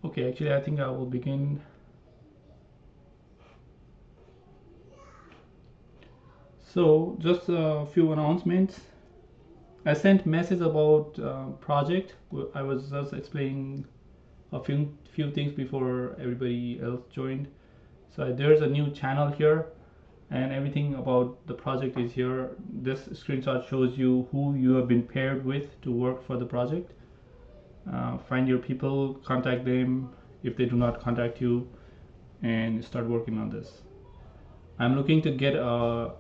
Okay, actually I think I will begin. So just a few announcements. I sent message about project. I was just explaining a few things before everybody else joined. So there's a new channel here, and everything about the project is here. This screenshot shows you who you have been paired with to work for the project. Find your people, contact them if they do not contact you, and start working on this. I'm looking to get a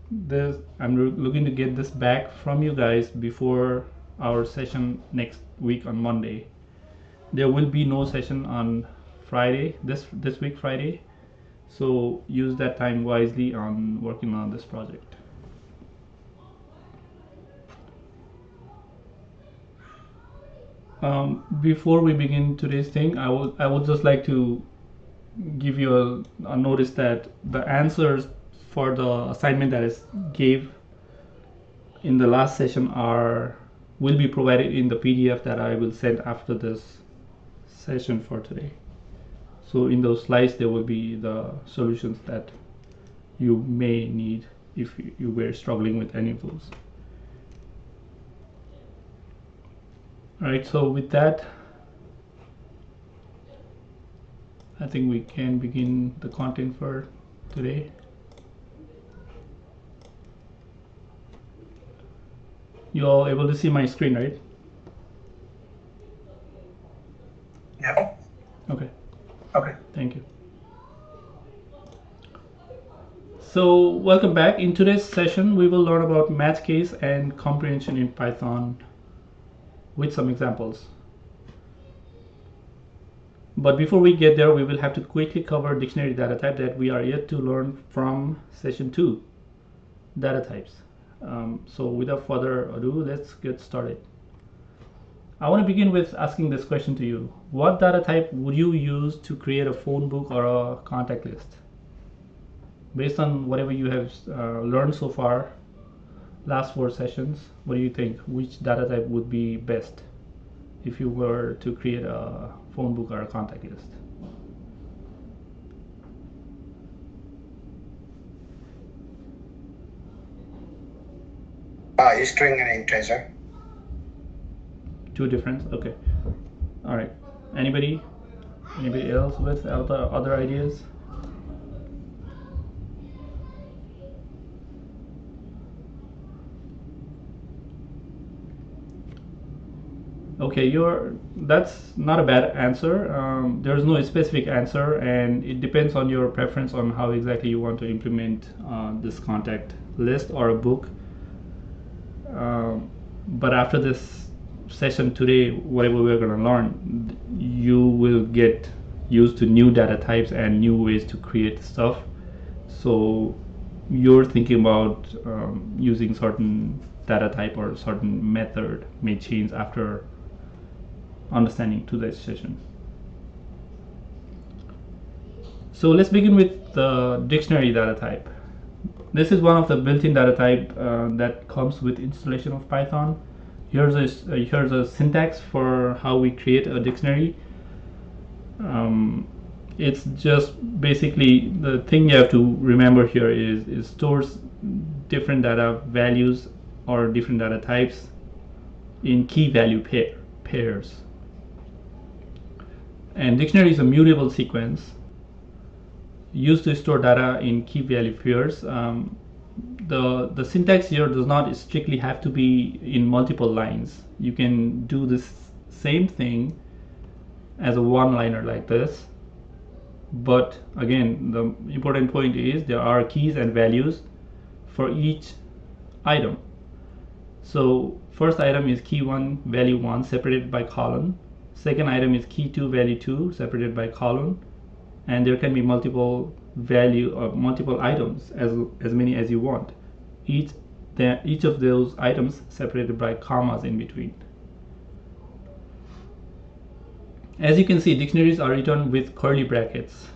looking to get this back from you guys before our session next week on Monday. There will be no session on Friday, this week Friday, so use that time wisely on working on this project. Before we begin today's thing, I would just like to give you a notice that the answers for the assignment that is gave in the last session will be provided in the PDF that I will send after this session for today. So in those slides there will be the solutions that you may need if you were struggling with any of those. Alright, so with that, I think we can begin the content for today. You all able to see my screen, right? Yeah. Okay. Okay. Thank you. So welcome back. In today's session, we will learn about Match-Case and Comprehension in Python with some examples. But before we get there, we will have to quickly cover dictionary data type that we are yet to learn from session 2, data types. So without further ado, let's get started. I want to begin with asking this question to you. What data type would you use to create a phone book or a contact list? Based on whatever you have learned so far, last 4 sessions, what do you think? Which data type would be best if you were to create a phone book or a contact list? String and integer. 2 different. Okay. All right. Anybody else with other ideas? Okay, that's not a bad answer. There's no specific answer, and it depends on your preference on how exactly you want to implement this contact list or a book. But after this session today, whatever we're going to learn, you will get used to new data types and new ways to create stuff. So you're thinking about using certain data type or certain method may change after understanding today's session. So let's begin with the dictionary data type. This is one of the built-in data type that comes with installation of Python. Here's a syntax for how we create a dictionary. It's just basically the thing you have to remember here is stores different data values or different data types in key value pairs. And dictionary is a mutable sequence used to store data in key value pairs. The syntax here does not strictly have to be in multiple lines. You can do this same thing as a one-liner like this, but again, the important point is there are keys and values for each item. So first item is key 1 value 1 separated by colon. Second item is key 2 value 2 separated by colon, and there can be multiple value or multiple items, as many as you want. Each of those items separated by commas in between. As you can see, dictionaries are written with curly brackets.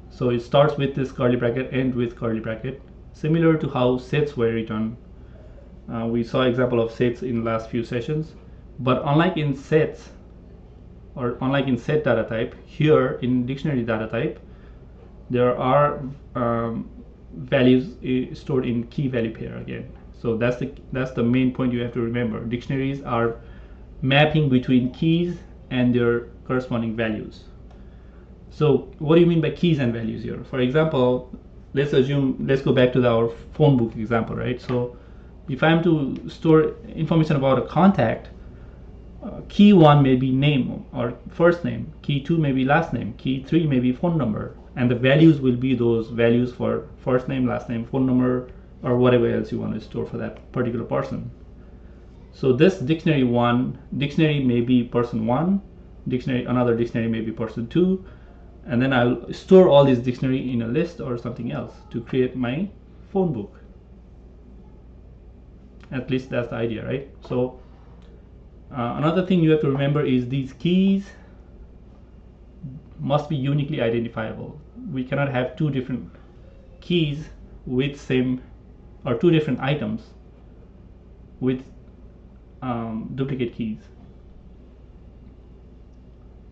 So it starts with this curly bracket, ends with curly bracket, similar to how sets were written. We saw example of sets in last few sessions. But unlike in sets, or unlike in set data type, here in dictionary data type, there are values stored in key value pair again. So that's the main point you have to remember. Dictionaries are mapping between keys and their corresponding values. So what do you mean by keys and values here? For example, let's go back to our phone book example, right? So if I'm to store information about a contact, key 1 may be name or first name, key 2 may be last name, key 3 may be phone number, and the values will be those values for first name, last name, phone number, or whatever else you want to store for that particular person. So this dictionary may be person 1, another dictionary may be person 2, and then I'll store all these dictionary in a list or something else to create my phone book. At least that's the idea, right? So another thing you have to remember is these keys must be uniquely identifiable. We cannot have two different keys with same, or two different items with duplicate keys.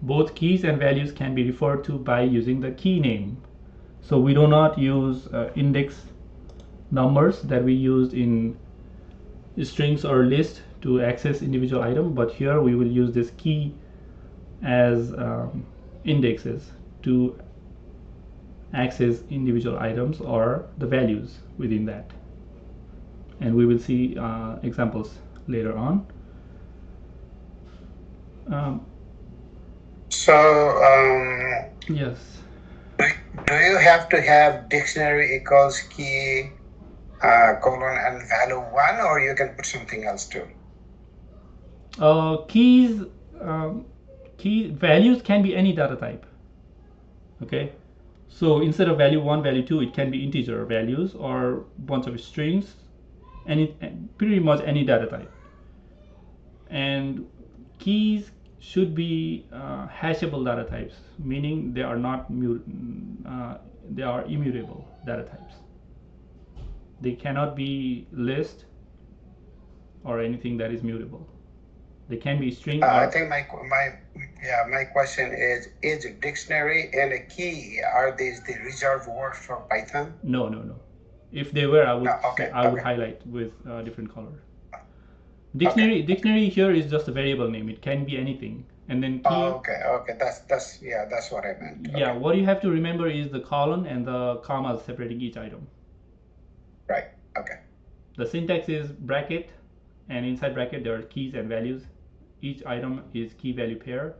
Both keys and values can be referred to by using the key name. So we do not use index numbers that we used in strings or list to access individual item, but here we will use this key as indexes to access individual items or the values within that. And we will see examples later on. Yes. Do you have to have dictionary equals key colon and value 1, or you can put something else too? Key values can be any data type. Okay, so instead of value 1, value 2, it can be integer values or bunch of strings, pretty much any data type. And keys should be hashable data types, meaning they are not they are immutable data types. They cannot be list or anything that is mutable. They can be string. I think my question is dictionary and a key, are these the reserved words for Python? No. If they were, I would highlight with different color. Dictionary here is just a variable name. It can be anything. And then key. Okay. That's what I meant. Yeah, what you have to remember is the colon and the commas separating each item. Right. Okay. The syntax is bracket, and inside bracket there are keys and values. Each item is key value pair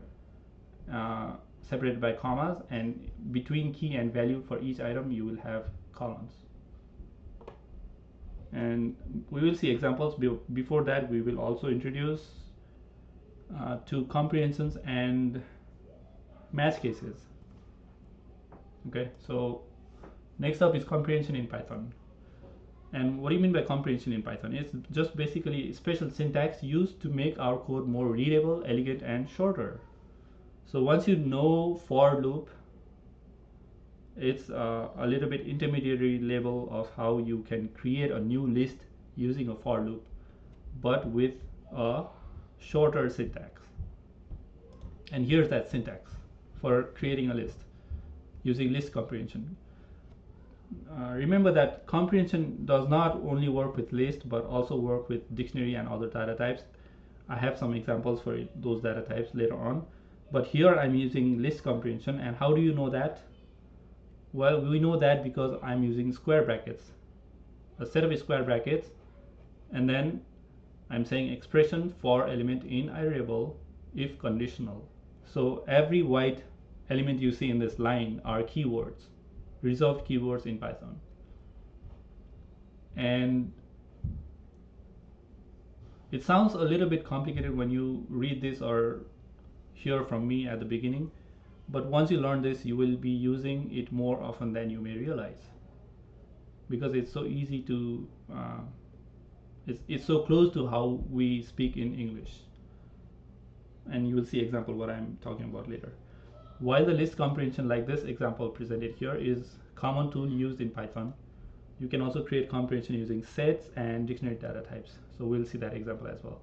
separated by commas, and between key and value for each item you will have columns. And we will see examples. Before that, we will also introduce to comprehensions and match cases. Okay, so next up is comprehension in Python. And what do you mean by comprehension in Python? It's just basically special syntax used to make our code more readable, elegant, and shorter. So once you know for loop, it's a little bit intermediary level of how you can create a new list using a for loop, but with a shorter syntax. And here's that syntax for creating a list using list comprehension. Remember that comprehension does not only work with list but also work with dictionary and other data types. I have some examples for those data types later on, but here I'm using list comprehension. And how do you know that? Well, we know that because I'm using square brackets, a set of square brackets, and then I'm saying expression for element in iterable if conditional. So every white element you see in this line are keywords, reserved keywords in Python. And it sounds a little bit complicated when you read this or hear from me at the beginning, but once you learn this, you will be using it more often than you may realize, because it's so easy to it's so close to how we speak in English. And you will see example what I'm talking about later. While the list comprehension like this example presented here is common tool used in Python, you can also create comprehension using sets and dictionary data types. So we'll see that example as well.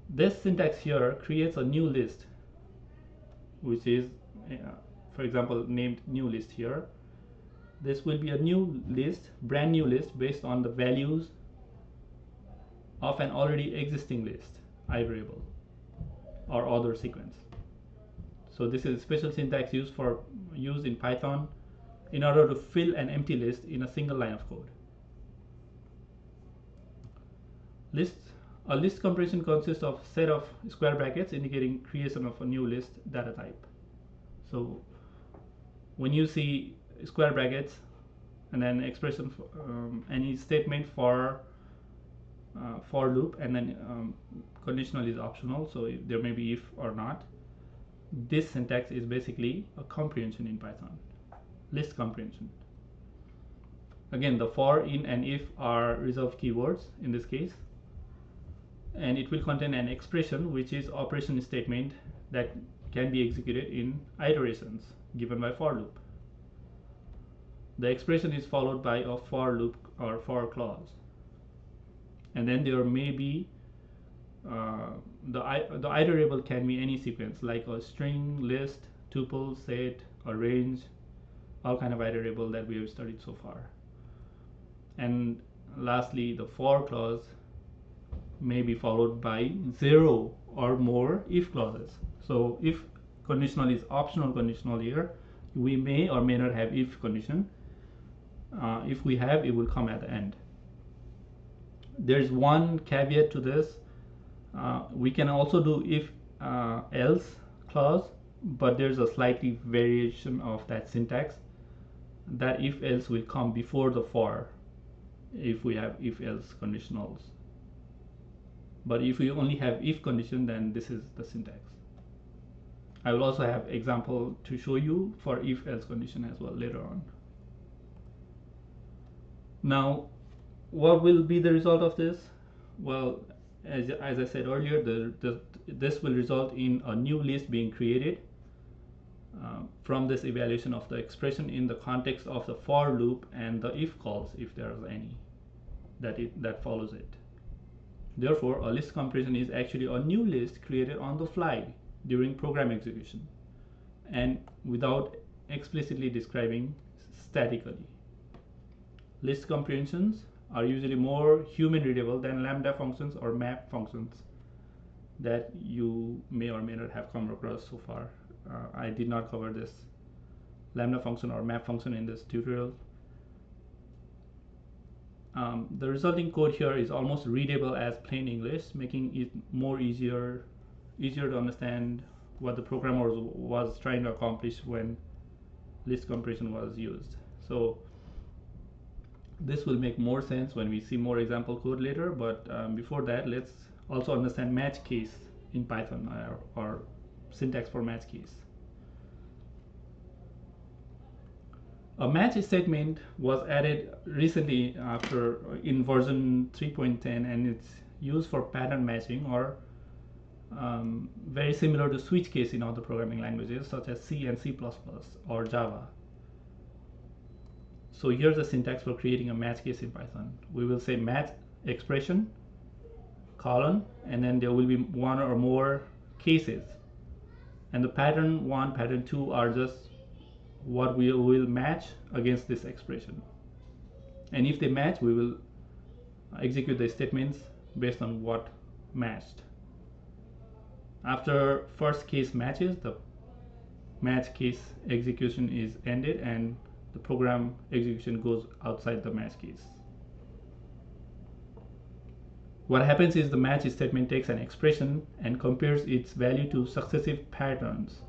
This syntax here creates a new list, which is, for example, named new list here. This will be a new list, brand new list based on the values of an already existing list, iterable or other sequence. So this is a special syntax used in Python in order to fill an empty list in a single line of code. A list comprehension consists of a set of square brackets indicating creation of a new list data type. So when you see square brackets and then expression for, any statement for loop, and then conditional is optional, so there may be if or not. This syntax is basically a comprehension in Python, list comprehension. Again, the for, in, and if are reserved keywords in this case, and it will contain an expression which is operation statement that can be executed in iterations given by for loop. The expression is followed by a for loop or for clause, and then there may be the iterable can be any sequence like a string, list, tuple, set, a range, all kind of iterable that we have studied so far. And lastly, the for clause may be followed by 0 or more if clauses. So if conditional is optional conditional here, we may or may not have if condition. If we have, it will come at the end. There's one caveat to this. We can also do if else clause, but there's a slightly variation of that syntax. That if else will come before the for if we have if else conditionals. But if we only have if condition, then this is the syntax. I will also have example to show you for if else condition as well later on. Now, what will be the result of this? Well, as I said earlier, this will result in a new list being created from this evaluation of the expression in the context of the for loop and the if calls, if there is any that follows it. Therefore, a list comprehension is actually a new list created on the fly during program execution and without explicitly describing statically. List comprehensions are usually more human readable than lambda functions or map functions that you may or may not have come across so far. I did not cover this lambda function or map function in this tutorial. The resulting code here is almost readable as plain English, making it easier to understand what the programmer was trying to accomplish when list comprehension was used. So this will make more sense when we see more example code later, but before that, let's also understand match case in Python, or syntax for match case. A match statement was added recently in version 3.10, and it's used for pattern matching, or very similar to switch case in other programming languages such as C and C++ or Java. So here's the syntax for creating a match case in Python. We will say match expression, colon, and then there will be one or more cases. And the pattern 1, pattern 2 are just what we will match against this expression. And if they match, we will execute the statements based on what matched. After first case matches, the match case execution is ended and the program execution goes outside the match case. What happens is the match statement takes an expression and compares its value to successive patterns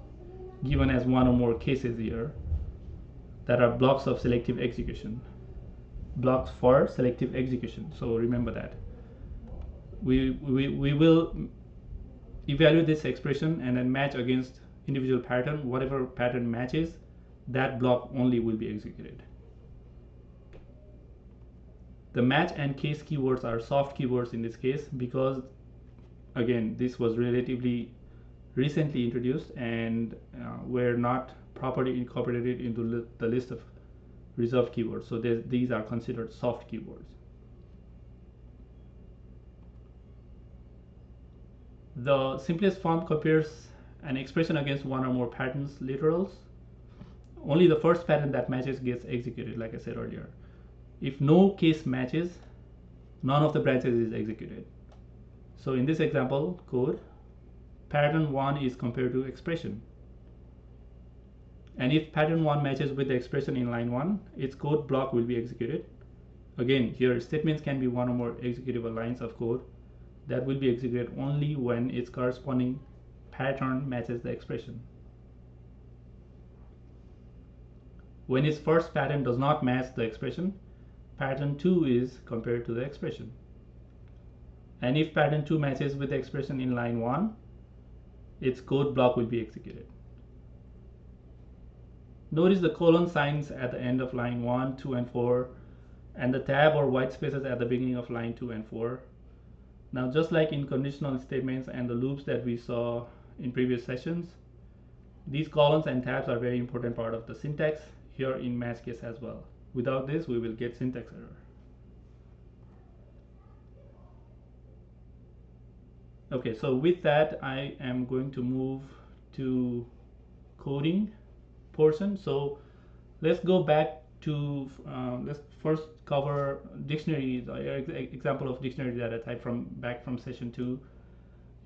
given as one or more cases here that are blocks of selective execution. Blocks for selective execution. So remember that. We will evaluate this expression and then match against individual pattern. Whatever pattern matches, that block only will be executed. The match and case keywords are soft keywords in this case because, again, this was relatively recently introduced and were not properly incorporated into the list of reserved keywords. So these are considered soft keywords. The simplest form compares an expression against one or more patterns literals. Only the first pattern that matches gets executed, like I said earlier. If no case matches, none of the branches is executed. So in this example code, pattern 1 is compared to expression. And if pattern 1 matches with the expression in line 1, its code block will be executed. Again, here statements can be one or more executable lines of code that will be executed only when its corresponding pattern matches the expression. When its first pattern does not match the expression, pattern 2 is compared to the expression. And if pattern 2 matches with the expression in line 1, its code block will be executed. Notice the colon signs at the end of line 1, 2, and 4, and the tab or white spaces at the beginning of line 2 and 4. Now, just like in conditional statements and the loops that we saw in previous sessions, these colons and tabs are a very important part of the syntax here in match case as well. Without this, we will get syntax error. Okay, so with that, I am going to move to coding portion. So let's go back to let's first cover dictionary, example of dictionary data type back from session 2.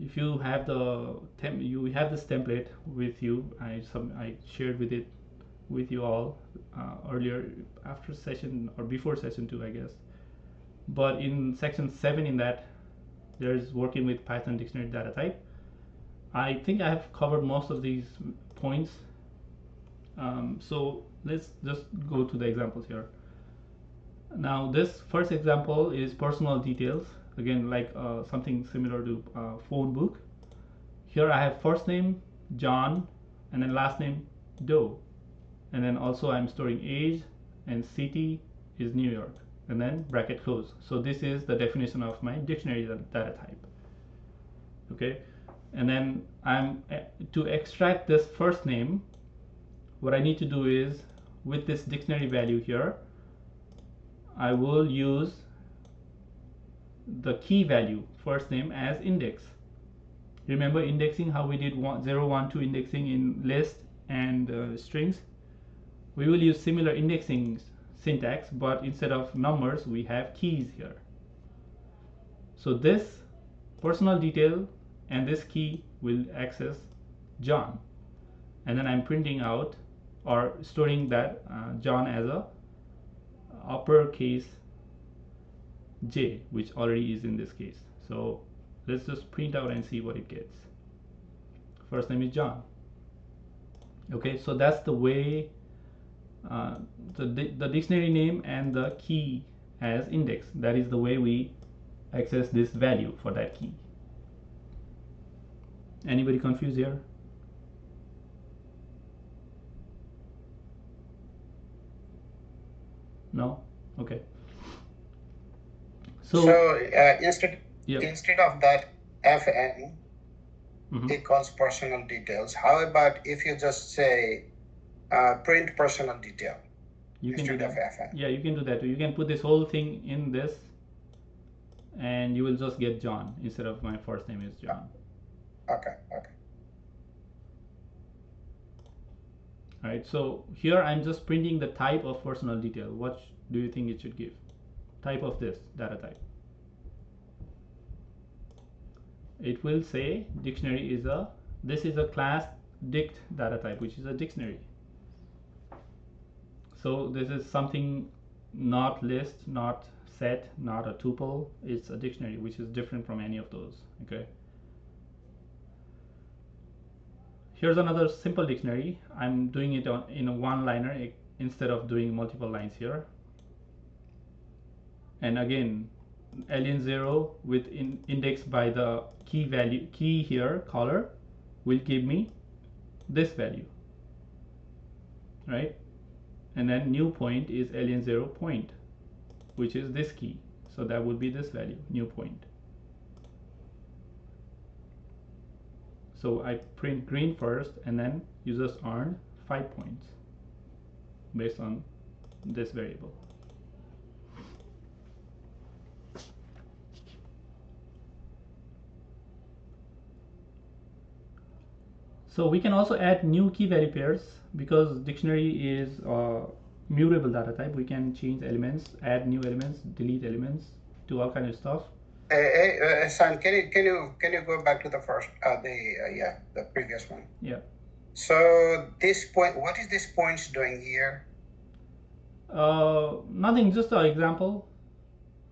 If you have this template with you, I shared with you all earlier after session or before session 2, I guess. But in section 7 in that, there's working with Python dictionary data type. I think I have covered most of these points. So let's just go to the examples here. Now this first example is personal details. Again, like something similar to phone book. Here I have first name John and then last name Doe. And then also I'm storing age and city is New York and then bracket close. So this is the definition of my dictionary data type. Okay, and then to extract this first name, what I need to do is with this dictionary value here, I will use the key value first name as index. Remember indexing, how we did 0, 1, 2 indexing in list and strings? We will use similar indexing syntax, but instead of numbers, we have keys here. So this personal detail and this key will access John. And then I'm printing out or storing that John as a uppercase J, which already is in this case. So let's just print out and see what it gets. First name is John. Okay, so that's the way the dictionary name and the key as index. That is the way we access this value for that key. Anybody confused here? No? Okay. So instead of that fn equals personal details, how about if you just say print personal detail instead of fn? Yeah, you can do that too. You can put this whole thing in this and you will just get John instead of my first name is John. Okay. Alright, so here I'm just printing the type of personal detail. What do you think it should give? Type of this data type. It will say dictionary is this is a class dict data type, which is a dictionary. So this is something not list, not set, not a tuple. It's a dictionary, which is different from any of those. Okay. Here's another simple dictionary. I'm doing it in a one-liner instead of doing multiple lines here. And again, alien 0 with index by the key here, color, will give me this value, right? And then new point is alien 0 point, which is this key. So that would be this value, new point. So I print green first, and then users earn 5 points based on this variable. So we can also add new key value pairs because dictionary is a mutable data type. We can change elements, add new elements, delete elements, do all kinds of stuff. Son, can you go back to the first the previous one? Yeah. So this point, what is this points doing here? Nothing, just an example.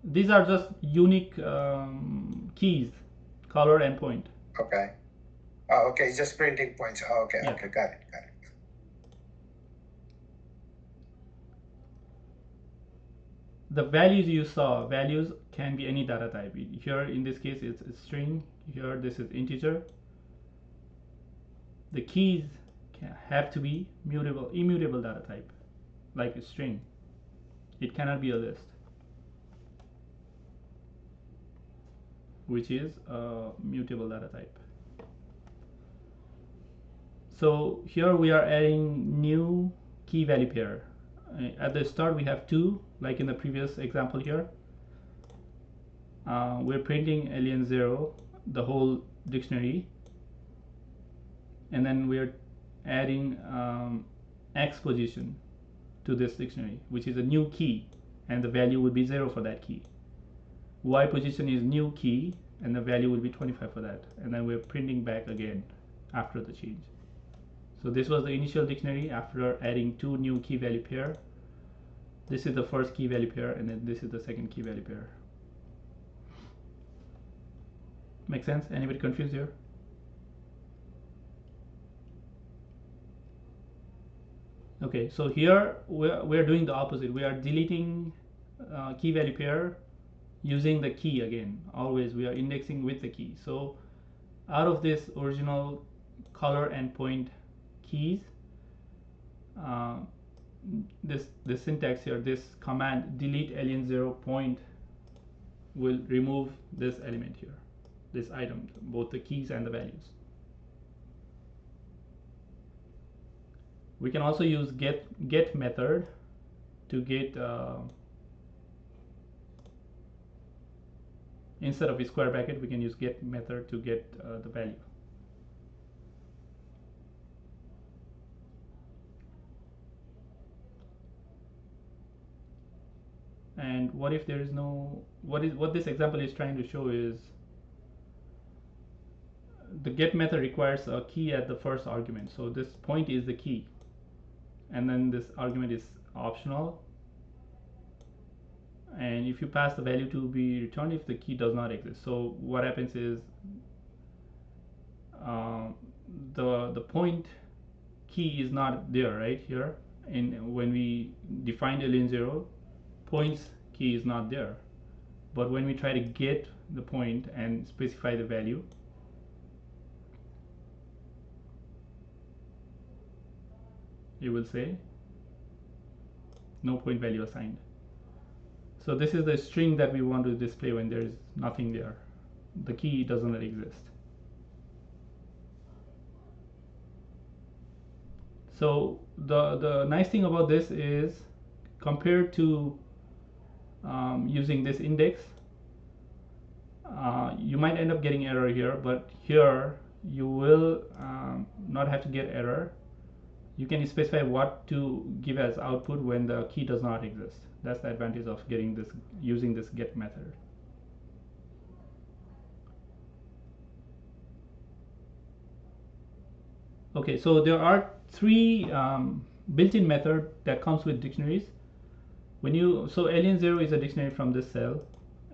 These are just unique keys, color and point. Okay. Oh, okay, it's just printing points. Oh, okay, Yeah. okay, got it. The values you saw, values can be any data type. Here in this case it's a string, here this is integer. The keys have to be immutable data type, like a string. It cannot be a list, which is a mutable data type. So here we are adding new key value pair. At the start we have 2, like in the previous example here. We're printing alien 0, the whole dictionary, and then we're adding X position to this dictionary, which is a new key, and the value would be 0 for that key. Y position is new key, and the value will be 25 for that, and then we're printing back again after the change. So this was the initial dictionary after adding 2 new key value pair. This is the first key value pair, and then this is the second key value pair. Make sense? Anybody confused here? Okay, so here we're doing the opposite. We are deleting key value pair using the key again. Always we are indexing with the key. So out of this original color and point keys, this syntax here, this command delete alien 0 point will remove this element here, this item, both the keys and the values. We can also use get method to get instead of a square bracket, we can use get method to get the value. And what if there is no, what this example is trying to show is the get method requires a key at the first argument. So this point is the key, and then this argument is optional, and if you pass the value to be returned if the key does not exist. So what happens is the point key is not there right here, and when we define alien 0, points key is not there, but when we try to get the point and specify the value, it will say no point value assigned. So this is the string that we want to display when there is nothing there. The key does not exist. So the nice thing about this is, compared to using this index, you might end up getting error here, but here you will not have to get error. You can specify what to give as output when the key does not exist. That's the advantage of getting this, using this get method. Okay, so there are 3 built-in method that comes with dictionaries. When you, so alien 0 is a dictionary from this cell,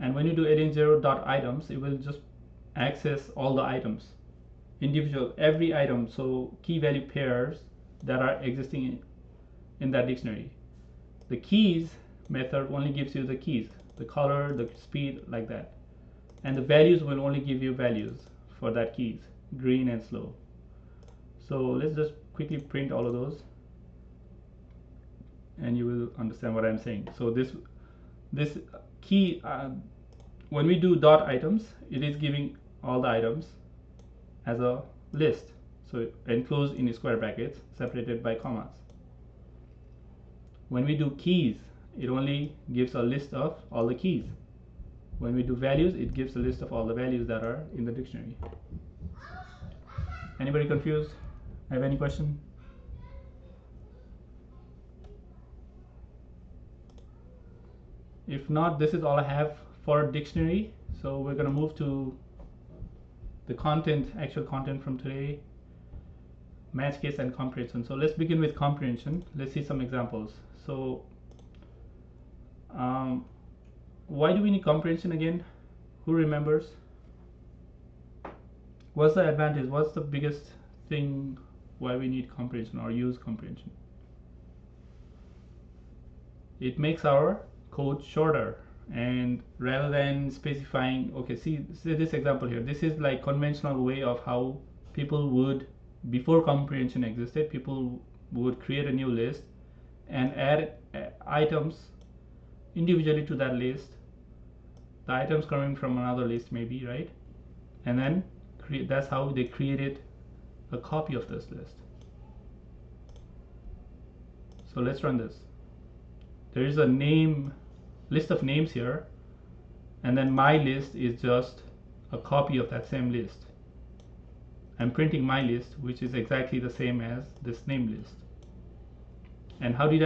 and when you do alien 0 dot items, it will just access all the items, individual, every item, so key value pairs that are existing in that dictionary. The keys method only gives you the keys, the color, the speed, like that, and the values will only give you values for that keys, green and slow. So let's just quickly print all of those, and you will understand what I'm saying. So this key, when we do dot items, it is giving all the items as a list, so enclosed in square brackets separated by commas. When we do keys, it only gives a list of all the keys. When we do values, it gives a list of all the values that are in the dictionary. Anybody confused? Have any question? If not, this is all I have for dictionary. So we're going to move to the content, actual content from today, match case and comprehension. So let's begin with comprehension. Let's see some examples. So why do we need comprehension again? Who remembers? What's the advantage? What's the biggest thing why we need comprehension or use comprehension? It makes our code shorter, and rather than specifying, okay, see this example here, this is like conventional way of how people would, before comprehension existed, people would create a new list and add items individually to that list, the items coming from another list maybe, right? And then that's how they created a copy of this list. So let's run this. There is a list of names here, and then my list is just a copy of that same list. I'm printing my list, which is exactly the same as this name list. And how did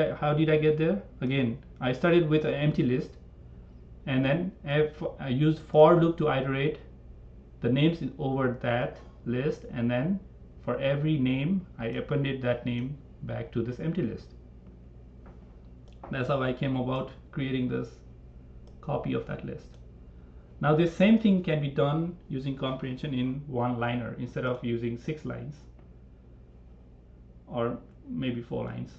I get there? Again, I started with an empty list, and then I used for loop to iterate the names over that list, and then for every name I appended that name back to this empty list. That's how I came about creating this copy of that list. Now this same thing can be done using comprehension in one liner instead of using 6 lines or maybe 4 lines.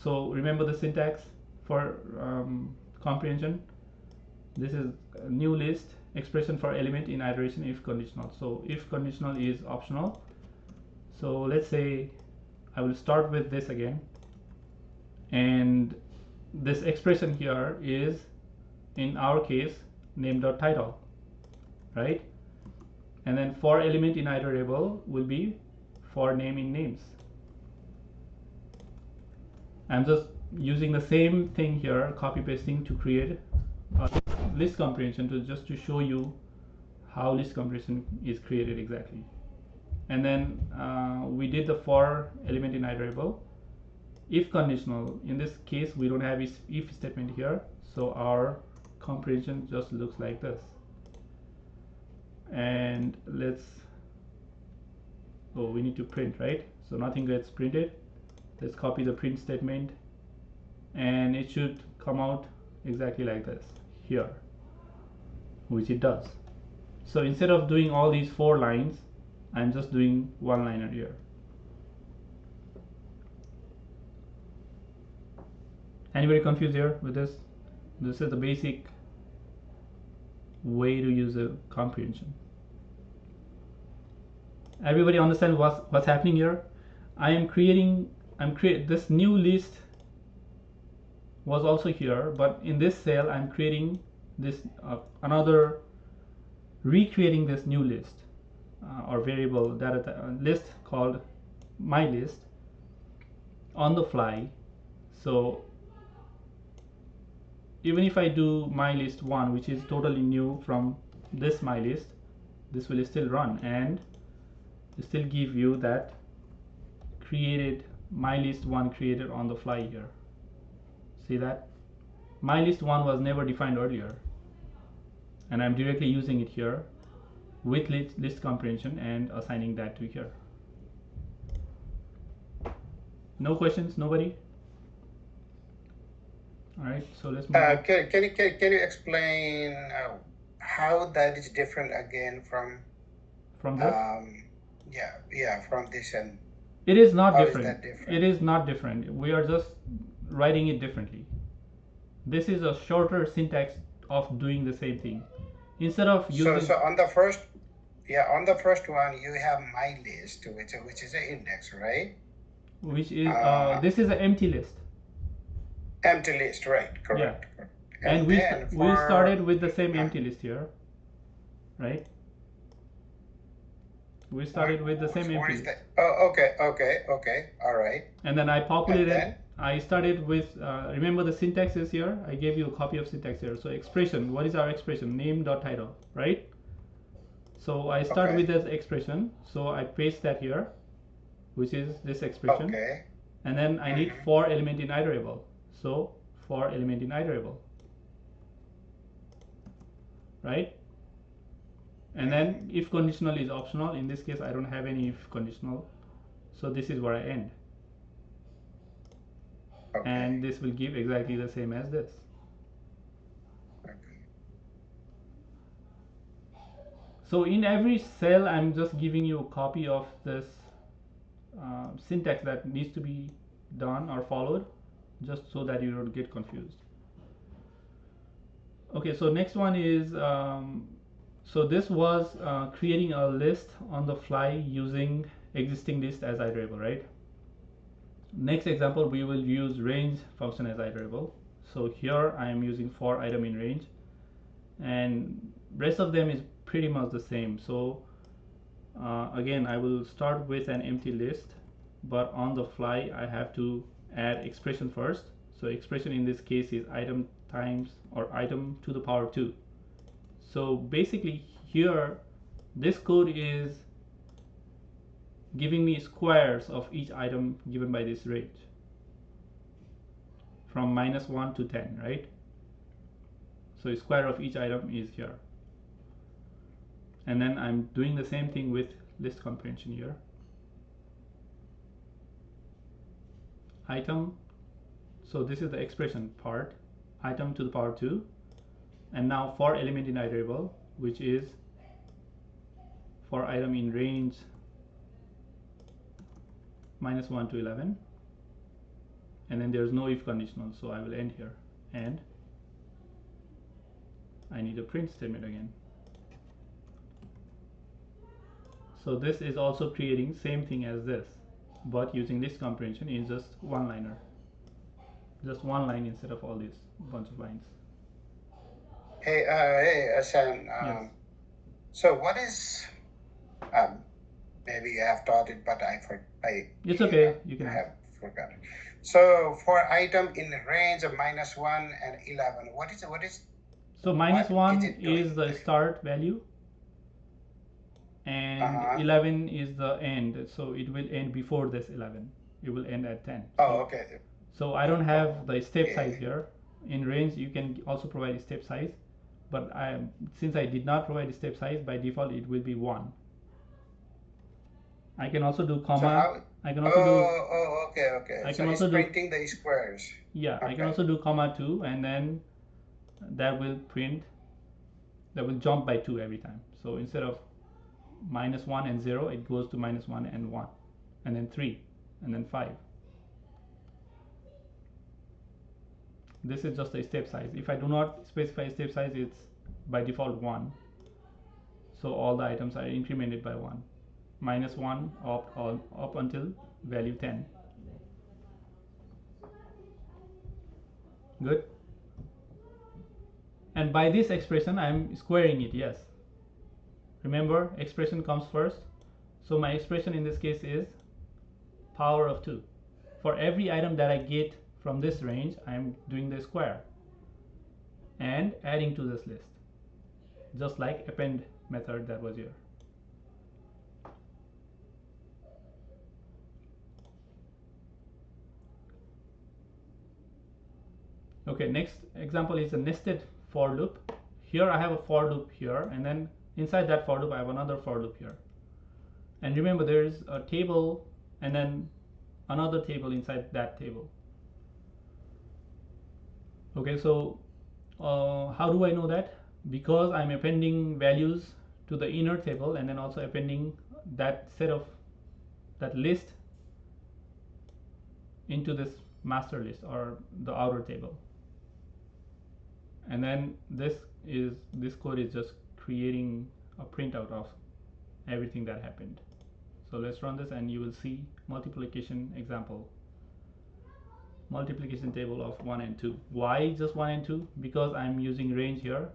So remember the syntax for comprehension. This is a new list, expression for element in iteration if conditional. So if conditional is optional. So let's say I will start with this again, and this expression here is, in our case, name.title, right? And then for element in iterable will be for name in names. I'm just using the same thing here, copy pasting to create a list comprehension to show you how list comprehension is created exactly. And then we did the for element in iterable. If conditional, in this case we don't have if statement here, so our comprehension just looks like this. And we need to print, right? So nothing gets printed. Let's copy the print statement, and it should come out exactly like this here, which it does. So instead of doing all these 4 lines, I'm just doing 1 liner here. Anybody confused here with this? This is the basic way to use a comprehension. Everybody understand what's happening here? This new list was also here, but in this cell I'm creating this recreating this new list or variable data list called my list on the fly. So even if I do my list 1, which is totally new from this my list, this will still run and still give you that created my list 1 created on the fly here. See that? My list 1 was never defined earlier, and I'm directly using it here with list comprehension and assigning that to here. No questions? Nobody? All right, so let's move on. Can you explain how that is different again from this? From this? And it is not different. It is not different. We are just writing it differently. This is a shorter syntax of doing the same thing. Instead of using so on the first one you have my list, which is an index, right? Which is this is an empty list. Empty list, right? Correct. Yeah. And we started with the same empty list here, right? We started with the same empty list. Oh, okay, all right. And then I populated. I started with, remember the syntax is here? I gave you a copy of syntax here. So expression, what is our expression? Name.title, right? So I start with this expression. So I paste that here. which is this expression. Okay. And then I need for element in iterable. So for element in iterable, right? And then if conditional is optional. In this case, I don't have any if conditional. So this is where I end. Okay. And this will give exactly the same as this. Okay. So in every cell, I'm just giving you a copy of this syntax that needs to be done or followed, just so that you don't get confused. Okay, so next one is, so this was creating a list on the fly using existing list as iterable, right? Next example, we will use range function as iterable. So here I am using for item in range, and rest of them is pretty much the same. So again, I will start with an empty list, but on the fly I have to add expression first. So expression in this case is item times or item to the power 2. So basically here this code is giving me squares of each item given by this range from -1 to 10, right? So square of each item is here. And then I'm doing the same thing with list comprehension here. Item, so this is the expression part, item to the power 2, and now for element in iterable, which is for item in range -1 to 11, and then there's no if conditional, so I will end here, and I need a print statement again. So this is also creating same thing as this, but using list comprehension in just one-liner, just one line instead of all this bunch of lines. Hey, Sam. Yes. So what is maybe you have taught it, but it's okay. You can have forgotten. So for item in range of -1 and 11, what is? So -1 is the start value, and 11 is the end. So it will end before this 11. It will end at 10. Oh, okay. So I don't have the step size here. In range, you can also provide a step size, but since I did not provide a step size, by default it will be 1. I can also do comma. So I can also do. Okay. I can also do printing the squares. Yeah, okay. I can also do comma 2, and then that will print. That will jump by 2 every time. So instead of -1 and 0, it goes to -1 and 1, and then 3, and then 5. This is just a step size. If I do not specify step size, it's by default 1. So all the items are incremented by 1. -1 up until value 10. Good. And by this expression, I'm squaring it, yes. Remember, expression comes first. So my expression in this case is power of 2. For every item that I get from this range, I'm doing the square and adding to this list, just like append method that was here. Okay, next example is a nested for loop. Here I have a for loop here, and then inside that for loop I have another for loop here. And remember, there is a table and then another table inside that table. Okay, so how do I know that? Because I'm appending values to the inner table and then also appending that set of that list into this master list or the outer table. And then this code is just creating a printout of everything that happened. So let's run this and you will see multiplication example. Multiplication table of 1 and 2. Why just 1 and 2? Because I'm using range here,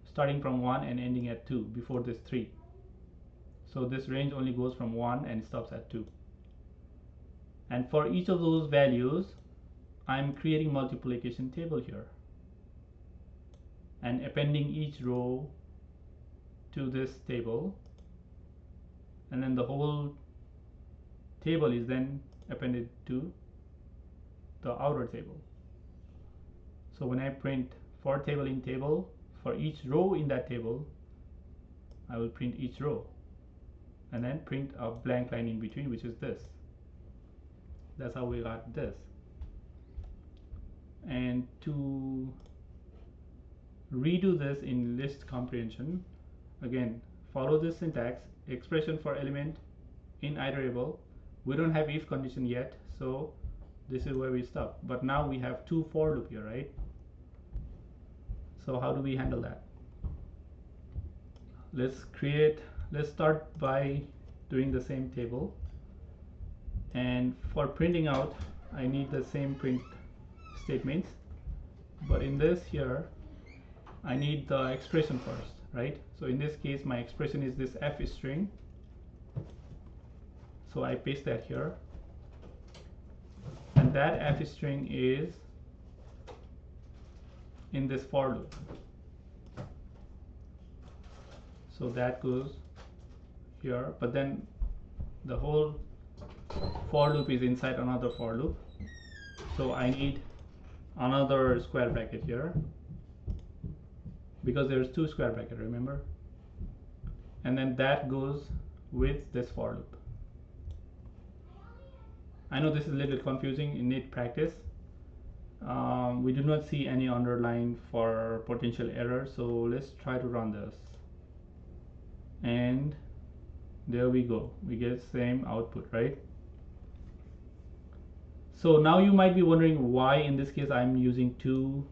starting from 1 and ending at 2 before this 3. So this range only goes from 1 and stops at 2. And for each of those values, I'm creating multiplication table here and appending each row to this table, and then the whole table is then appended to the outer table. So when I print for table in table, for each row in that table, I will print each row and then print a blank line in between, which is this. That's how we got this. And to redo this in list comprehension, again, follow this syntax: expression for element in iterable. We don't have if condition yet, so this is where we stop. But now we have two for loop here, right? So how do we handle that? Let's start by doing the same table. And for printing out, I need the same print statements. But in this here, I need the expression first, right? So in this case, my expression is this f string. So I paste that here. And that f string is in this for loop. So that goes here, but then the whole for loop is inside another for loop. So I need another square bracket here, because there's two square brackets, remember? And then that goes with this for loop. I know this is a little confusing, you need practice. We do not see any underline for potential error, so let's try to run this. And there we go, we get the same output, right? So now you might be wondering why in this case I'm using two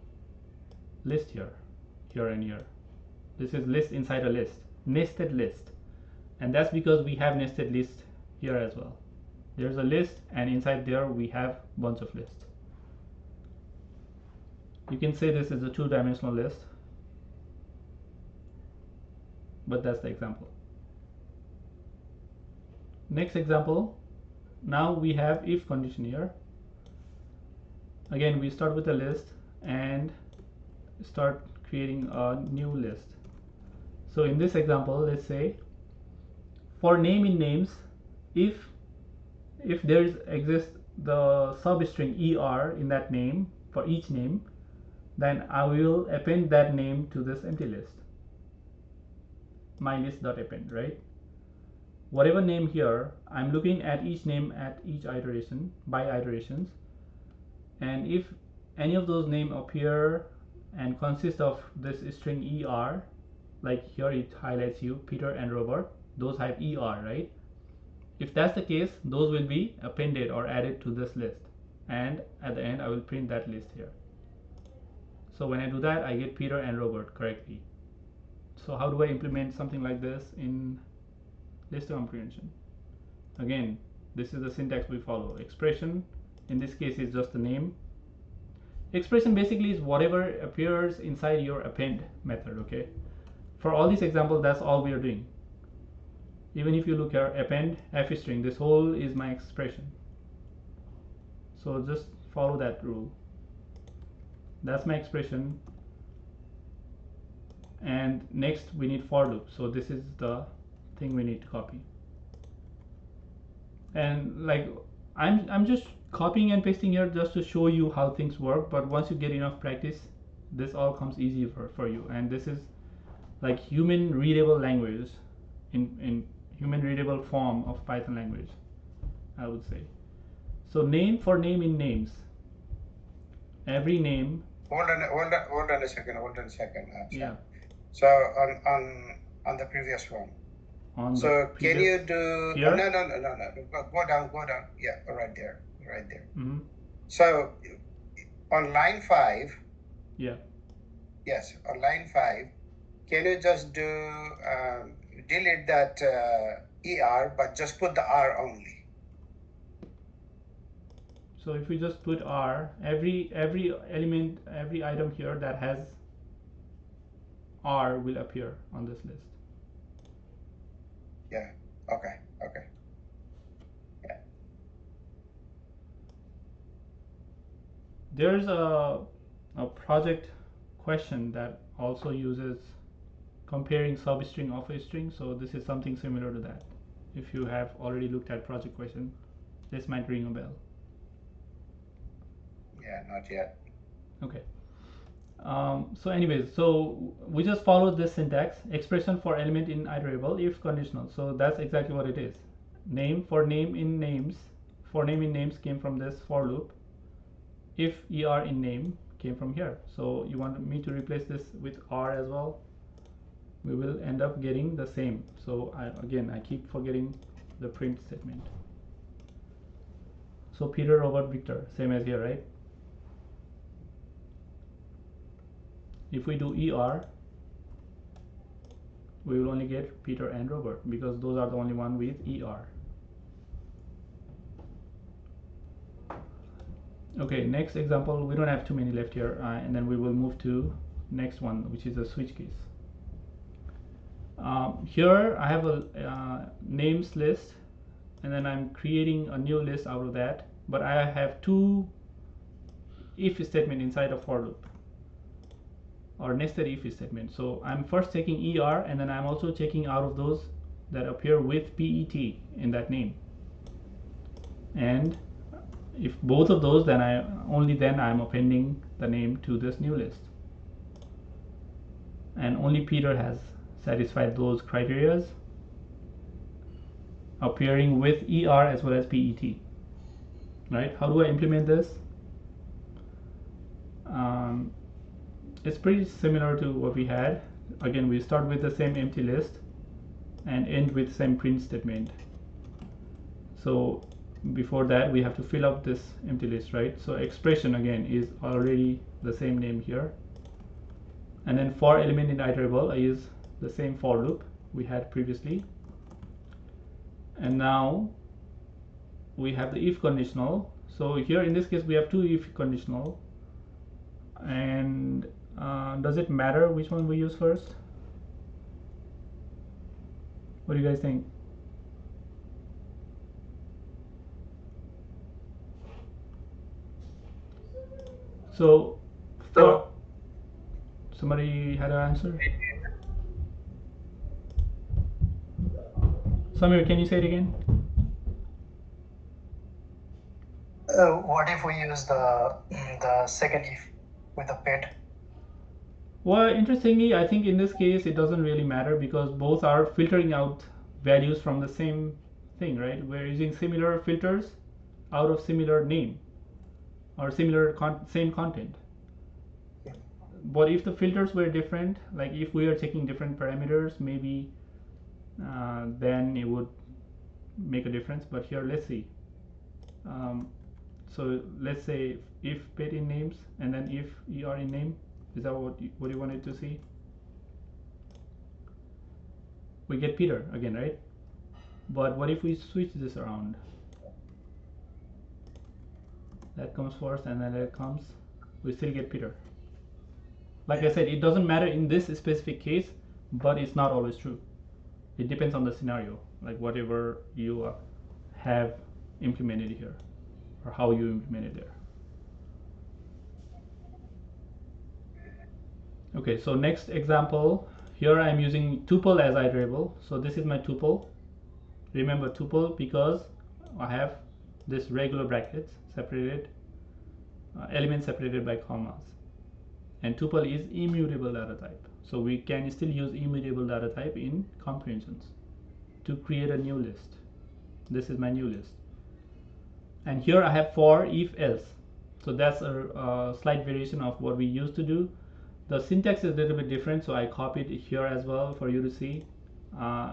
lists here and here. This is list inside a list, nested list. And that's because we have nested list here as well. There's a list, and inside there we have bunch of lists. You can say this is a two-dimensional list, but that's the example. Next example, now we have if condition here. Again, we start with a list and start creating a new list. So in this example, let's say for name in names, if there exists the substring er in that name for each name, then I will append that name to this empty list, my list.append, right? Whatever name here, I'm looking at each name at each iteration by iterations, and if any of those names appear and consist of this string er, like here it highlights you Peter and Robert, those have er, right? If that's the case, those will be appended or added to this list, and at the end I will print that list here. So when I do that, I get Peter and Robert correctly. So how do I implement something like this in list comprehension? Again, this is the syntax we follow. Expression, in this case, is just the name. Expression basically is whatever appears inside your append method, okay? For all these examples, that's all we are doing. Even if you look here, append f string, this whole is my expression. So just follow that rule. That's my expression. And next we need for loop. So this is the thing we need to copy. And like I'm just copying and pasting here just to show you how things work, but once you get enough practice, this all comes easy for you. And this is like human readable language in human readable form of Python language, I would say. So name for name in names. Every name. Hold on a second. Yeah. So on the previous one. So can you do? Here? Oh, no. Go down. Yeah, right there. Mm-hmm. So on line 5. Yeah. Yes, on line 5. Can you just do delete that er, but just put the r only? So if we just put r, every element, every item here that has r will appear on this list. Yeah. Okay. Yeah. There's a project question that also uses comparing substring of a string. So this is something similar to that. If you have already looked at project question, This might ring a bell. Yeah, not yet. Okay. So anyways, so we just followed this syntax: expression for element in iterable if conditional. So that's exactly what it is. Name for name in names, for name in names came from this for loop. If er in name came from here. So you want me to replace this with r as well? We will end up getting the same. So I keep forgetting the print statement. So Peter, Robert, Victor, same as here, right? If we do er, we will only get Peter and Robert because those are the only one with er. Okay, next example, we don't have too many left here, and then we will move to next one, which is a switch case. Here I have a names list, and then I'm creating a new list out of that, but I have two if statement inside a for loop, or nested if statement. So I'm first checking er, and then I'm also checking out of those that appear with pet in that name. And if both of those, then only then I'm appending the name to this new list. And only Peter has satisfied those criterias, appearing with er as well as pet. Right? How do I implement this? It's pretty similar to what we had. Again, we start with the same empty list and end with same print statement. So before that, we have to fill up this empty list, right? So expression again is already the same name here. And then for element in iterable, I use the same for loop we had previously. And now we have the if conditional. So here in this case, we have two if conditional. And does it matter which one we use first? What do you guys think? So somebody had an answer? Samir, can you say it again? What if we use the second if with the pet? Well, interestingly, I think in this case it doesn't really matter because both are filtering out values from the same thing, right? We're using similar filters out of similar name or similar same content. But if the filters were different, like if we are checking different parameters, maybe then it would make a difference. But here, let's see. So let's say if pet in names and then if er in name. Is that what you wanted to see? We get Peter again, right? But what if we switch this around? That comes first and then that comes, we still get Peter. Like I said, it doesn't matter in this specific case, but it's not always true. It depends on the scenario, like whatever you have implemented here or how you implement it there. Okay, so next example, here I am using tuple as iterable. So this is my tuple. Remember tuple because I have this regular brackets separated, elements separated by commas. And tuple is immutable data type. So we can still use immutable data type in comprehensions to create a new list. This is my new list. And here I have for if else. So that's a slight variation of what we used to do. The syntax is a little bit different, so I copied it here as well for you to see.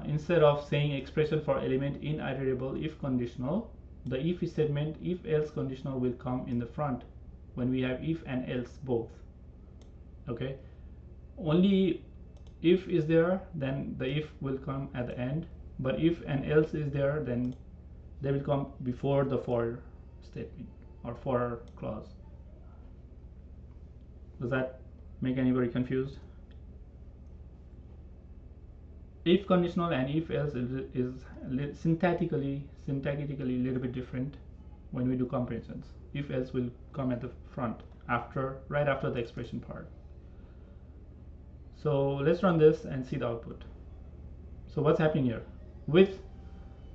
Instead of saying expression for element in iterable if conditional, the if statement if else conditional will come in the front when we have if and else both. Okay, only if is there, then the if will come at the end, but if and else is there, then they will come before the for statement or for clause. Does that make anybody confused? If conditional and if else is syntactically a little bit different when we do comprehensions. If else will come at the front right after the expression part. So let's run this and see the output. So what's happening here? With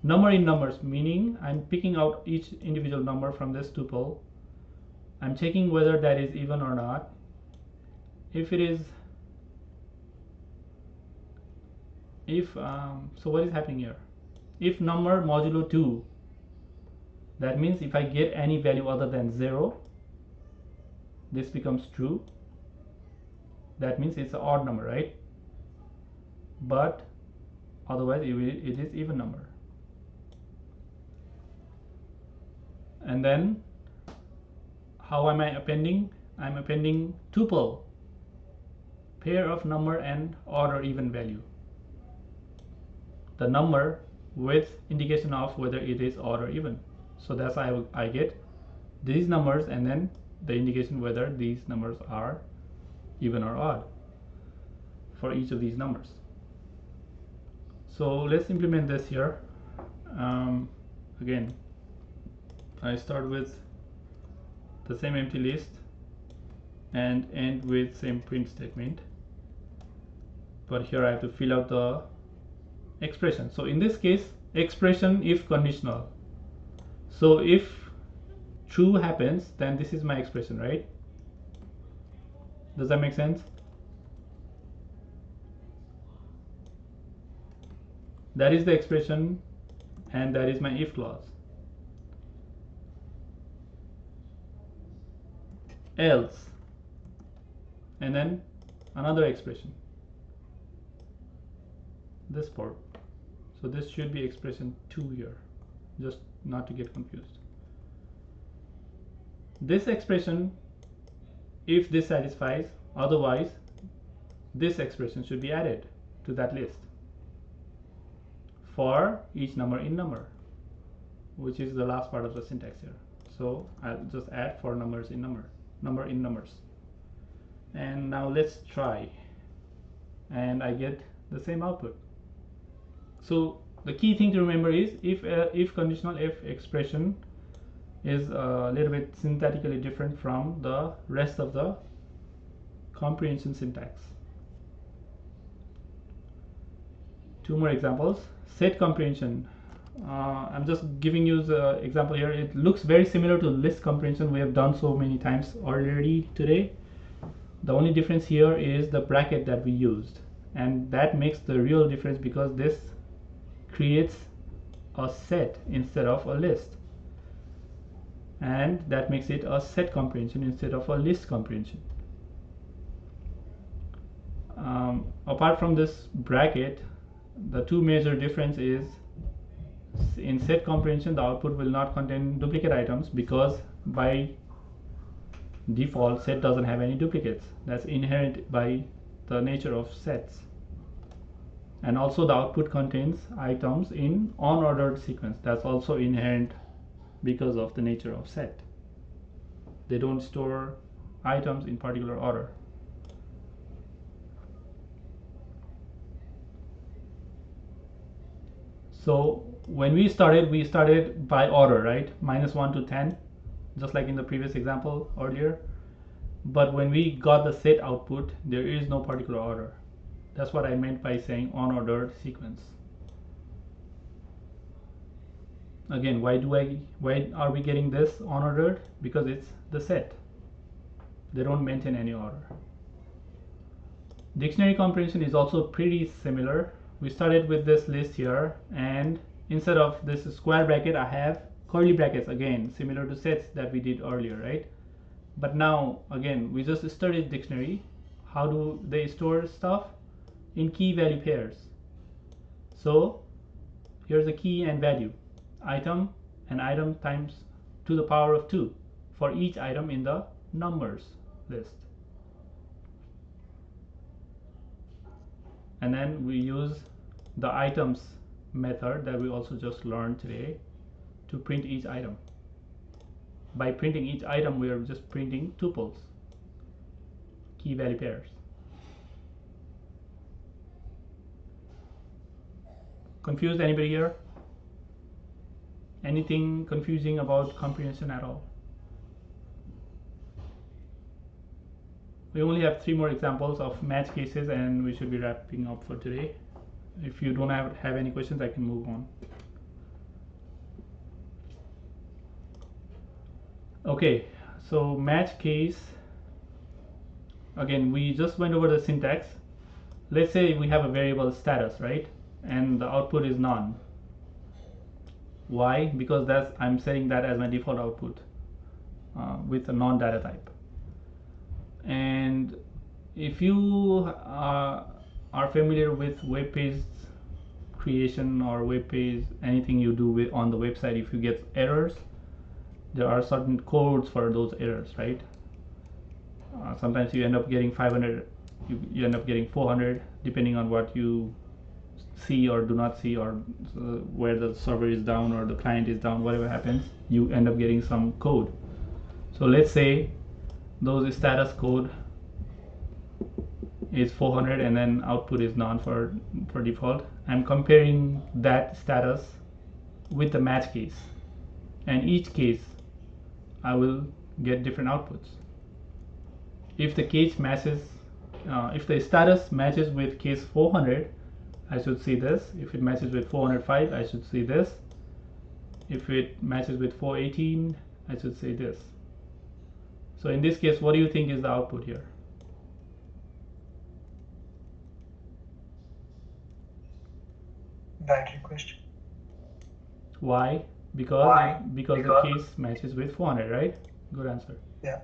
Number in numbers, meaning I'm picking out each individual number from this tuple. I'm checking whether that is even or not. If it is, so what is happening here? If number modulo 2, that means if I get any value other than 0, this becomes true. That means it's an odd number, right? But otherwise it is even number. And then how am I appending? I'm appending tuple, pair of number and odd or even value. The number with indication of whether it is odd or even. So that's how I get these numbers and then the indication whether these numbers are even or odd for each of these numbers. So let's implement this here. Again, I start with the same empty list and end with same print statement, but here I have to fill out the expression. So in this case, expression if conditional. So if true happens, then this is my expression, right? Does that make sense? That is the expression and that is my if clause. Else, and then another expression, this part. So this should be expression 2 here, just not to get confused. This expression, if this satisfies, otherwise this expression should be added to that list for each number in number, which is the last part of the syntax here. So I'll just add for numbers in number in numbers. And now let's try, and I get the same output. So the key thing to remember is if conditional if expression is a little bit syntactically different from the rest of the comprehension syntax. Two more examples. Set comprehension. I'm just giving you the example here. It looks very similar to list comprehension we have done so many times already today. The only difference here is the bracket that we used, and that makes the real difference because this creates a set instead of a list, and that makes it a set comprehension instead of a list comprehension. Apart from this bracket, the two major difference is in set comprehension the output will not contain duplicate items because by default set doesn't have any duplicates. That's inherent by the nature of sets. And also the output contains items in unordered sequence. That's also inherent because of the nature of set. They don't store items in particular order. So when we started by order, right? -1 to 10, just like in the previous example earlier. But when we got the set output, there is no particular order. That's what I meant by saying unordered sequence. Again, why are we getting this unordered? Because it's the set. They don't maintain any order. Dictionary comprehension is also pretty similar. We started with this list here, and instead of this square bracket, I have curly brackets again, similar to sets that we did earlier, right? But now, again, we just studied dictionary. How do they store stuff? In key value pairs. So here's the key and value. Item and item times to the power of 2 for each item in the numbers list. And then we use the items method that we also just learned today to print each item. By printing each item, we are just printing tuples, key value pairs. Confused anybody here? Anything confusing about comprehension at all? We only have 3 more examples of match cases and we should be wrapping up for today. If you don't have any questions, I can move on. Okay, so match case, again we just went over the syntax. Let's say we have a variable status, right, and the output is none. Why? Because I'm setting that as my default output with a non-data type. And if you are familiar with web page creation or web page, anything you do on the website, if you get errors, there are certain codes for those errors, right? Sometimes you end up getting 500, you end up getting 400, depending on what you see or do not see, or where the server is down or the client is down, whatever happens, you end up getting some code. So let's say those status code is 400 and then output is none for default. I'm comparing that status with the match case, and each case I will get different outputs. If the case matches, if the status matches with case 400, I should see this. If it matches with 405, I should see this. If it matches with 418, I should see this. So in this case, what do you think is the output here? Bad request. Why? Because the case matches with 400, right? Good answer. Yeah.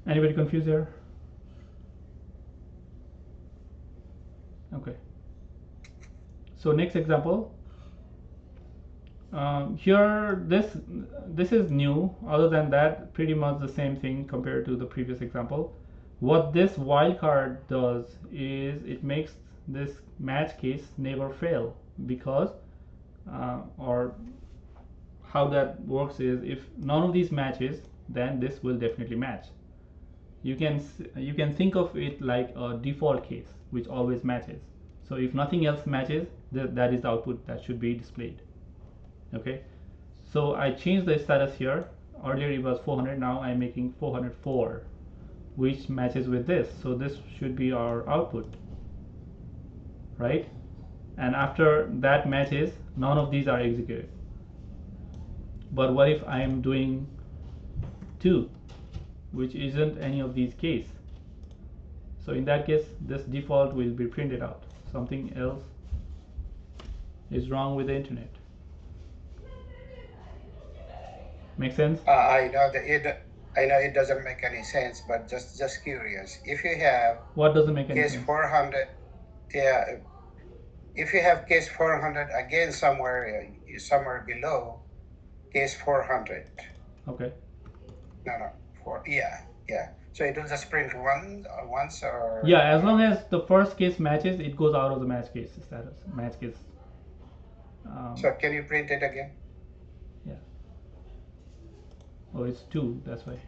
Anybody confused here? Okay. So next example. Here, this is new. Other than that, pretty much the same thing compared to the previous example. What this wildcard does is it makes this match case never fail, because or how that works is, if none of these matches, then this will definitely match. You can think of it like a default case which always matches. So if nothing else matches, that is the output that should be displayed. Okay, so I changed the status here. Earlier it was 400, now I'm making 404, which matches with this. So this should be our output, right? And after that matches, none of these are executed. But what if I'm doing 2, which isn't any of these case? So in that case, this default will be printed out. Something else is wrong with the internet. Make sense? I know it doesn't make any sense, but just curious. If you have what doesn't make any case sense? 400, yeah. If you have case 400 again somewhere below case 400. Okay. No, yeah. So it will just print once or. Yeah, as long as the first case matches, it goes out of the match case status. Match case. So can you print it again? Yeah. Oh, it's 2. That's why.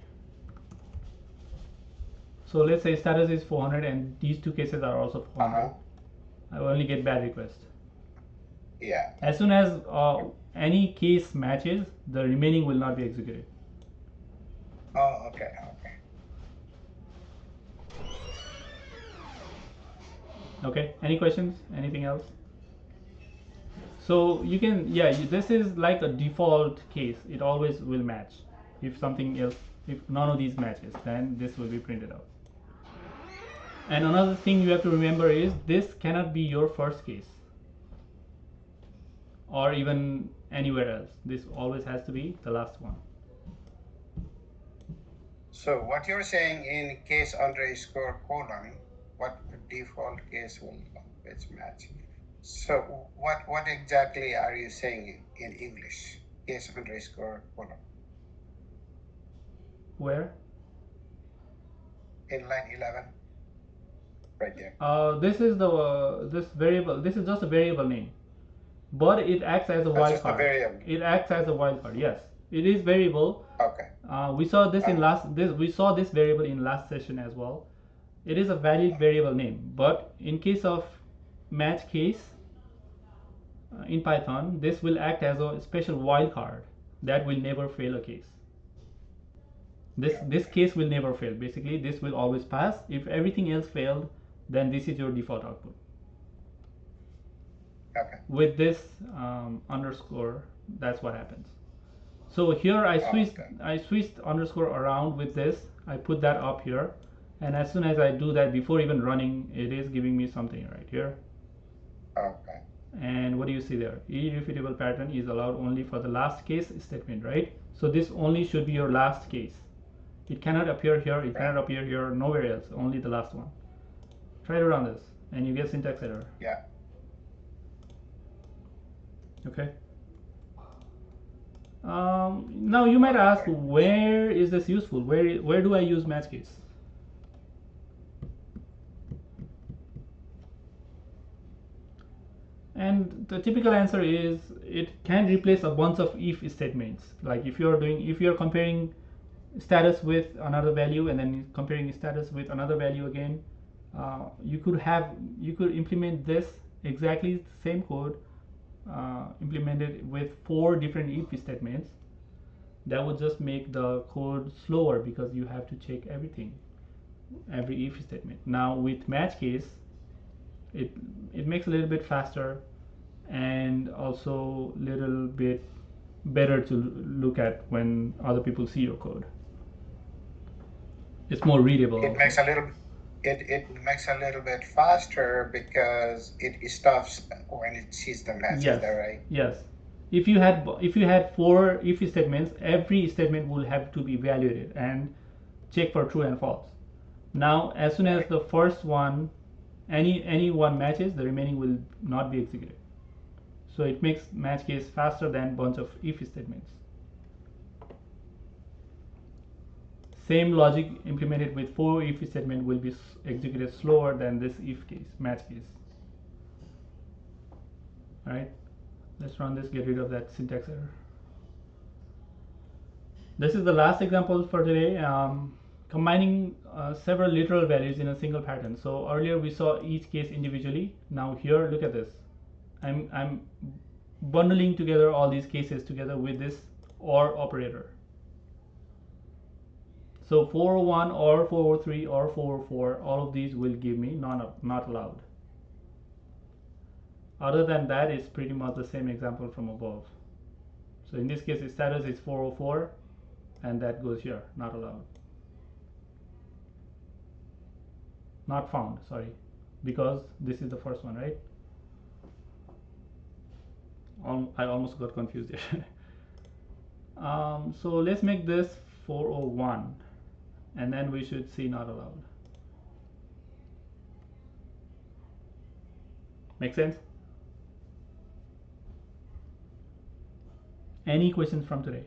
So let's say status is 400 and these 2 cases are also 400. I will only get bad request. Yeah. As soon as any case matches, the remaining will not be executed. Oh, okay. Okay. Any questions? Anything else? So you can, this is like a default case. It always will match. If something else, if none of these matches, then this will be printed out. And another thing you have to remember is this cannot be your first case or even anywhere else. This always has to be the last one. So what you're saying in case underscore colon, what the default case will always match. So what exactly are you saying in English? Case underscore colon. Where? In line 11. Right there. This is this variable. This is just a variable name, but it acts as a wildcard. It acts as a wildcard. Yes, it is variable. Okay. We saw this in we saw this variable in last session as well. It is a valid variable name, but in case of match case in Python, this will act as a special wildcard that will never fail a case. This case will never fail. Basically, this will always pass. If everything else failed, then this is your default output. Okay. With this underscore, that's what happens. So here I switched underscore around with this. I put that up here, and as soon as I do that, before even running, it is giving me something right here. Okay. And what do you see there? Irrefutable pattern is allowed only for the last case statement, right? So this only should be your last case. It cannot appear here, it cannot appear here, nowhere else, only the last one. Try to run this, and you get syntax error. Yeah. Okay. Now you might ask, where is this useful? Where do I use match case? And the typical answer is it can replace a bunch of if statements. Like if you're comparing status with another value and then comparing status with another value again, you could implement this exactly the same code implemented with 4 different if statements. That would just make the code slower because you have to check every if statement. Now with match case, it makes a little bit faster and also a little bit better to look at when other people see your code. It's more readable. It makes a little bit faster because it stops when it sees the match. Yes. Is that right? Yes. If you had 4 if statements, every statement will have to be evaluated and check for true and false. Now, as soon as the first one, any one matches, the remaining will not be executed. So it makes match case faster than bunch of if statements. Same logic implemented with 4 if statement will be executed slower than this if case, match case. All right, let's run this, get rid of that syntax error. This is the last example for today. Combining several literal values in a single pattern. So earlier we saw each case individually. Now here, look at this. I'm bundling together all these cases together with this OR operator. So 401 or 403 or 404, all of these will give me not allowed. Other than that, it's pretty much the same example from above. So in this case, the status is 404, and that goes here, not allowed. Not found, sorry, because this is the first one, right? I almost got confused there. So let's make this 401, and then we should see not allowed. Make sense? Any questions from today?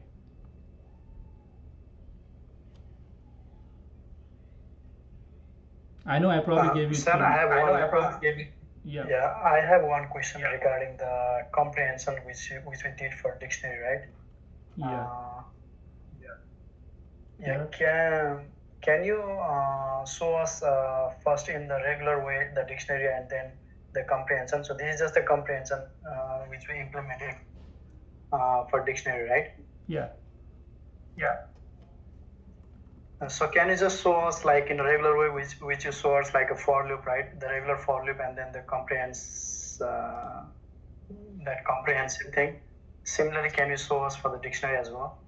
I know I probably gave you. Sir, I have one. Yeah. Yeah, I have one question regarding the comprehension which we did for dictionary, right? Yeah. Can you show us first in the regular way the dictionary and then the comprehension? So this is just the comprehension which we implemented for dictionary, right? Yeah. So can you just show us like in a regular way which you show us like a for loop, right? The regular for loop and then the that comprehensive thing. Similarly, can you show us for the dictionary as well?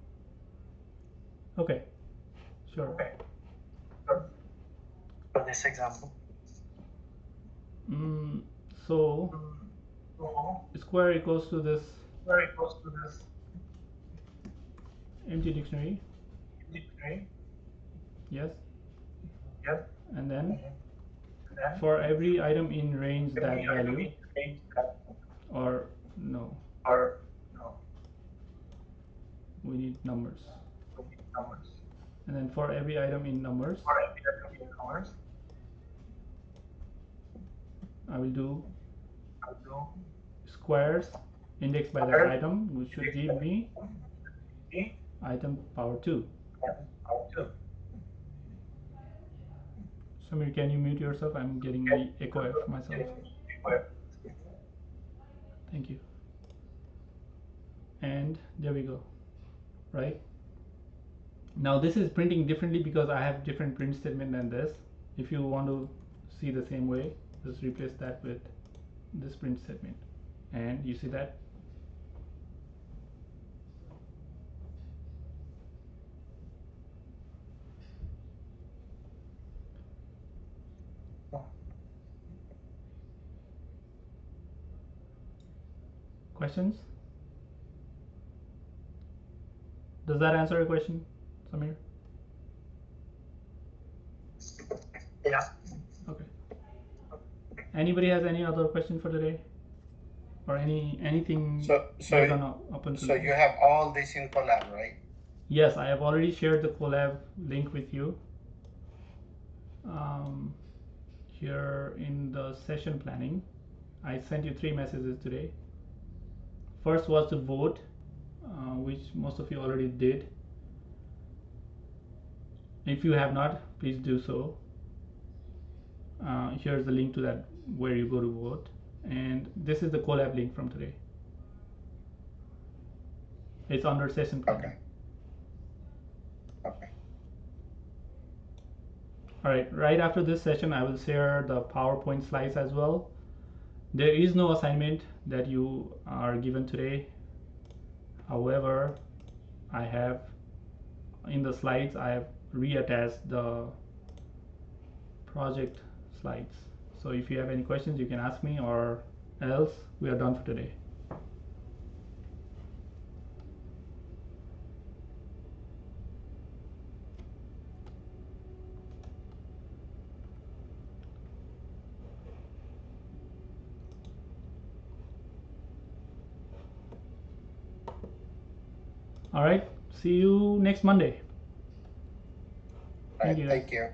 Okay. Sure. Okay. For this example. So square equals to this empty dictionary. Yes. And then for every item in range that value, or no, we need numbers. And then for every item in numbers, I will do squares indexed by that item, which should give me item power 2. Samir, can you mute yourself? I'm getting an echo of myself. Thank you. And there we go. Right? Now this is printing differently because I have different print statement than this. If you want to see the same way, just replace that with. with this print statement, and you see that Questions? Does that answer your question, Samir? Yeah. Okay. Anybody has any other question for today? Or anything up until so you have all this in Colab, right? Yes, I have already shared the Colab link with you. Here in the session planning, I sent you 3 messages today. First was to vote, which most of you already did. If you have not, please do so. Here's the link to that where you go to vote, and this is the Colab link from today. It's under session planning. Okay. All right, right after this session, I will share the PowerPoint slides as well. There is no assignment that you are given today. However, I have in the slides, I have reattached the project slides. So if you have any questions, you can ask me, or else we are done for today. All right, see you next Monday. All right, thank you.